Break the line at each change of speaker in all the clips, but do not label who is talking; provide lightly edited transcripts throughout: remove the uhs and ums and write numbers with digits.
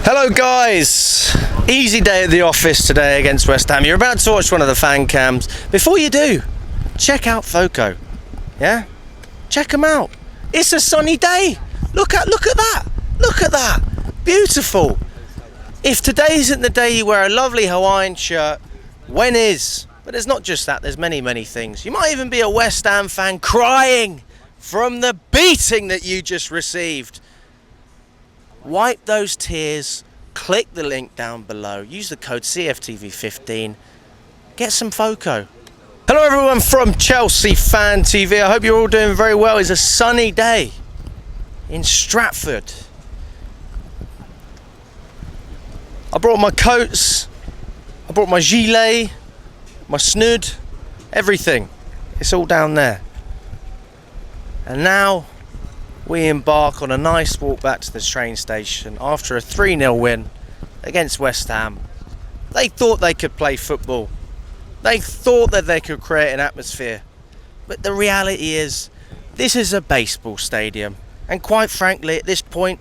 Hello guys, easy day at the office today against West Ham. You're about to watch one of the fan cams. Before you do, check out Foco. Yeah? Check them out. It's a sunny day. Look at that. Look at that. Beautiful. If today isn't the day you wear a lovely Hawaiian shirt, when is? But there's not just that, there's many things. You might even be a West Ham fan crying from the beating that you just received. Wipe those tears, click the link down below, use the code cfctvyt, get some Foco. Hello everyone from Chelsea Fan TV, I hope you're all doing very well. It's a sunny day in Stratford. I brought my coats, I brought my gilet, my snood, everything. It's all down there. And now we embark on a nice walk back to the train station after a 3-0 win against West Ham. They thought they could play football. They thought that they could create an atmosphere. But the reality is, this is a baseball stadium. And quite frankly, at this point,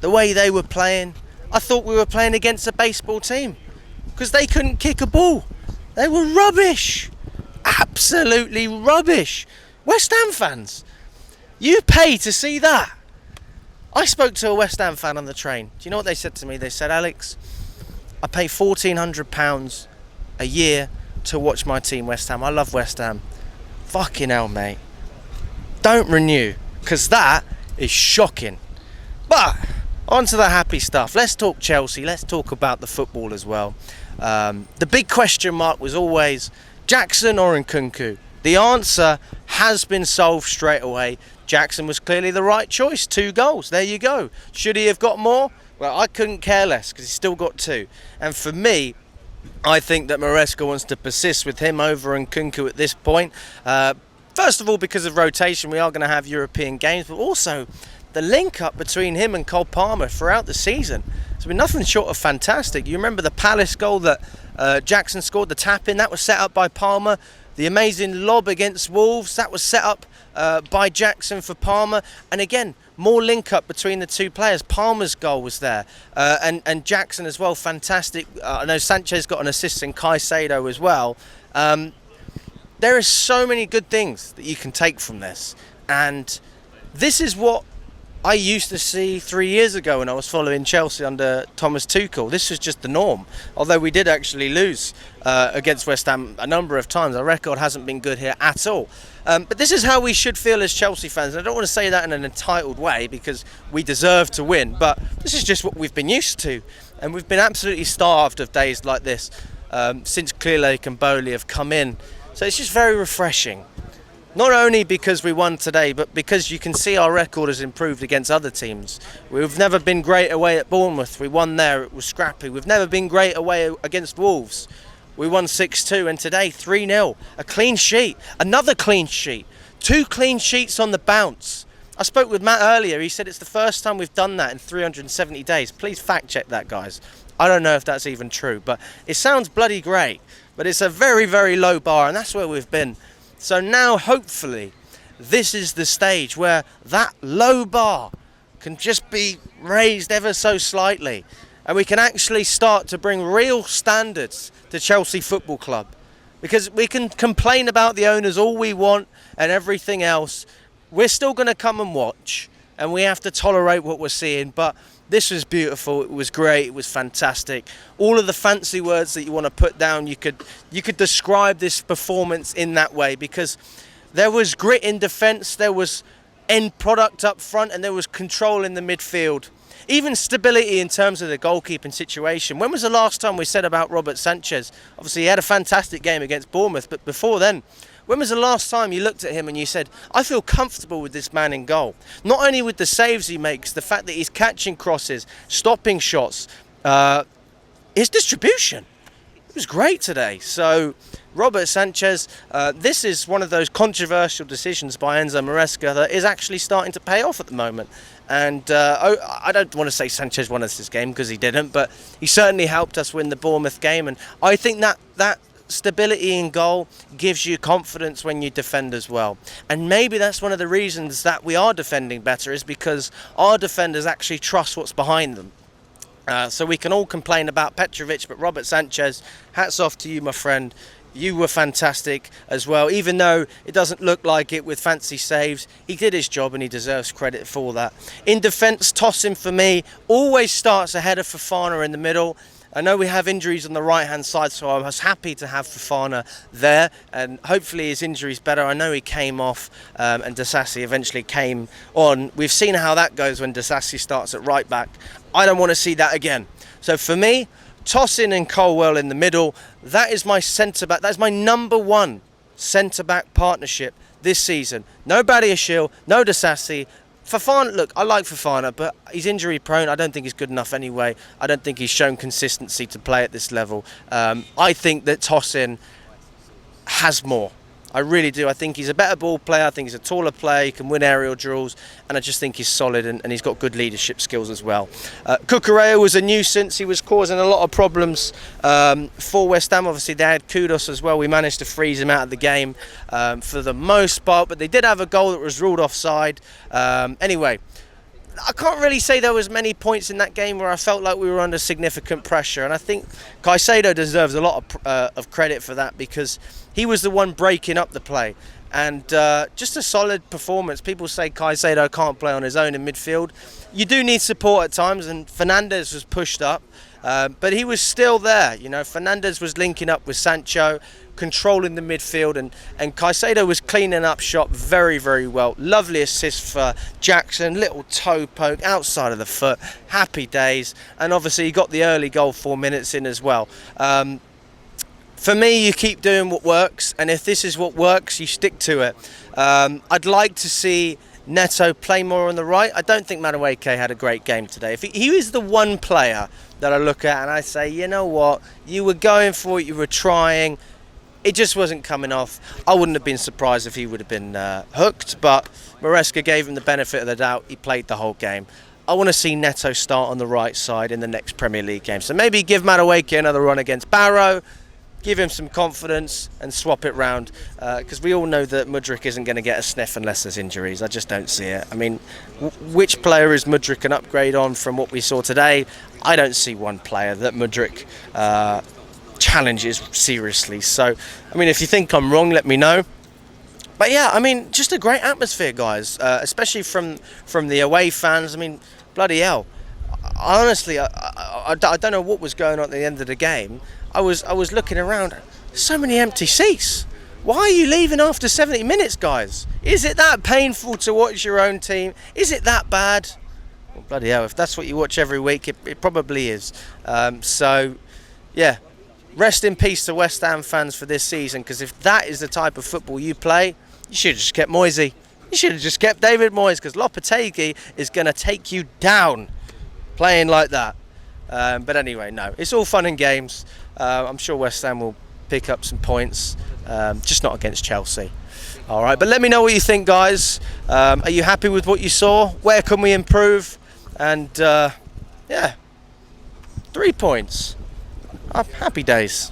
the way they were playing, I thought we were playing against a baseball team. Because they couldn't kick a ball. They were rubbish. Absolutely rubbish. West Ham fans, you pay to see that. I spoke to a West Ham fan on the train. Do you know what they said to me? They said, Alex, I pay £1,400 a year to watch my team, West Ham. I love West Ham. Fucking hell, mate. Don't renew, because that is shocking. But on to the happy stuff. Let's talk Chelsea. Let's talk about the football as well. The big question mark was always Jackson or Nkunku. The answer has been solved straight away. Jackson was clearly the right choice. 2 goals. There you go. Should he have got more? Well, I couldn't care less because he's still got 2. And for me, I think that Madueke wants to persist with him over Nkunku at this point. First of all, because of rotation, we are going to have European games, but also the link up between him and Cole Palmer throughout the season has been nothing short of fantastic. You remember the Palace goal that Jackson scored, the tap-in, that was set up by Palmer. The amazing lob against Wolves, that was set up by Jackson for Palmer. And again, more link up between the two players. Palmer's goal was there. And Jackson as well, fantastic. I know Sanchez got an assist in Caicedo as well. There are so many good things that you can take from this. And this is what I used to see 3 years ago when I was following Chelsea under Thomas Tuchel. This was just the norm. Although we did actually lose against West Ham a number of times. Our record hasn't been good here at all. But this is how we should feel as Chelsea fans. And I don't want to say that in an entitled way because we deserve to win. But this is just what we've been used to. And we've been absolutely starved of days like this since Clearlake and Bowley have come in. So it's just very refreshing. Not only because we won today, but because you can see our record has improved against other teams. We've never been great away at Bournemouth. We won there, it was scrappy. We've never been great away against Wolves. We won 6-2, and today 3-0. A clean sheet, another clean sheet. 2 clean sheets on the bounce. I spoke with Matt earlier, he said it's the first time we've done that in 370 days. Please fact check that, guys. I don't know if that's even true, but it sounds bloody great. But it's a very low bar, and that's where we've been. So now, hopefully, this is the stage where that low bar can just be raised ever so slightly. And we can actually start to bring real standards to Chelsea Football Club. Because we can complain about the owners all we want and everything else. We're still going to come and watch. And we have to tolerate what we're seeing. But this was beautiful. It was great. It was fantastic. All of the fancy words that you want to put down, you could describe this performance in that way, because there was grit in defence, there was end product up front, and there was control in the midfield. Even stability in terms of the goalkeeping situation. When was the last time we said about Robert Sanchez? Obviously, he had a fantastic game against Bournemouth, but before then, when was the last time you looked at him and you said, I feel comfortable with this man in goal? Not only with the saves he makes, the fact that he's catching crosses, stopping shots, his distribution. It was great today. So, Robert Sanchez, this is one of those controversial decisions by Enzo Maresca that is actually starting to pay off at the moment. And I don't want to say Sanchez won us this game, because he didn't, but he certainly helped us win the Bournemouth game. And I think that stability in goal gives you confidence when you defend as well. And maybe that's one of the reasons that we are defending better, is because our defenders actually trust what's behind them. So we can all complain about Petrovic, but Robert Sanchez, hats off to you, my friend. You were fantastic as well. Even though it doesn't look like it with fancy saves, he did his job and he deserves credit for that. In defence, Tosin for me always starts ahead of Fofana in the middle. I know we have injuries on the right-hand side, so I was happy to have Fofana there, and hopefully his injury's better. I know he came off and Disasi eventually came on. We've seen how that goes when Disasi starts at right back. I don't want to see that again. So for me, Tosin and Colwell in the middle, that is my centre-back. That's my number one centre-back partnership this season. No Badiashile, no Disasi. Fofana, look, I like Fofana, but he's injury prone. I don't think he's good enough anyway. I don't think he's shown consistency to play at this level. I think that Tosin has more. I really do. I think he's a better ball player. I think he's a taller player. He can win aerial duels. And I just think he's solid and he's got good leadership skills as well. Cucurella was a nuisance. He was causing a lot of problems for West Ham. Obviously, they had Kudos as well. We managed to freeze him out of the game for the most part. But they did have a goal that was ruled offside. Anyway, I can't really say there was many points in that game where I felt like we were under significant pressure. And I think Caicedo deserves a lot of credit for that, because he was the one breaking up the play. And just a solid performance. People say Caicedo can't play on his own in midfield. You do need support at times, and Fernandes was pushed up. But he was still there. You know, Fernandes was linking up with Sancho, controlling the midfield, and Caicedo was cleaning up shop very, very well. Lovely assist for Jackson, little toe poke outside of the foot. Happy days. And obviously he got the early goal 4 minutes in as well. For me, you keep doing what works, and if this is what works, you stick to it. I'd like to see Neto play more on the right. I don't think Madueke had a great game today. If he was the one player that I look at and I say, you know what, you were going for it, you were trying, it just wasn't coming off. I wouldn't have been surprised if he would have been hooked, but Maresca gave him the benefit of the doubt. He played the whole game. I want to see Neto start on the right side in the next Premier League game. So maybe give Madueke another run against Barrow, give him some confidence and swap it round, because we all know that Mudryk isn't going to get a sniff unless there's injuries. I just don't see it. I mean, which player is Mudryk an upgrade on from what we saw today? I don't see one player that Mudryk challenges seriously. So, I mean, if you think I'm wrong, let me know. But yeah, I mean, just a great atmosphere, guys, especially from the away fans. I mean, bloody hell. Honestly, I don't know what was going on at the end of the game. I was looking around, so many empty seats. Why are you leaving after 70 minutes, guys? Is it that painful to watch your own team? Is it that bad? Well, bloody hell, if that's what you watch every week, it probably is. So, yeah, rest in peace to West Ham fans for this season, because if that is the type of football you play, you should have just kept Moisey. You should have just kept David Moyes, because Lopetegui is going to take you down playing like that. But anyway, no, it's all fun and games. I'm sure West Ham will pick up some points, just not against Chelsea. All right, but let me know what you think, guys. Are you happy with what you saw? Where can we improve? And yeah, 3 points. Happy days.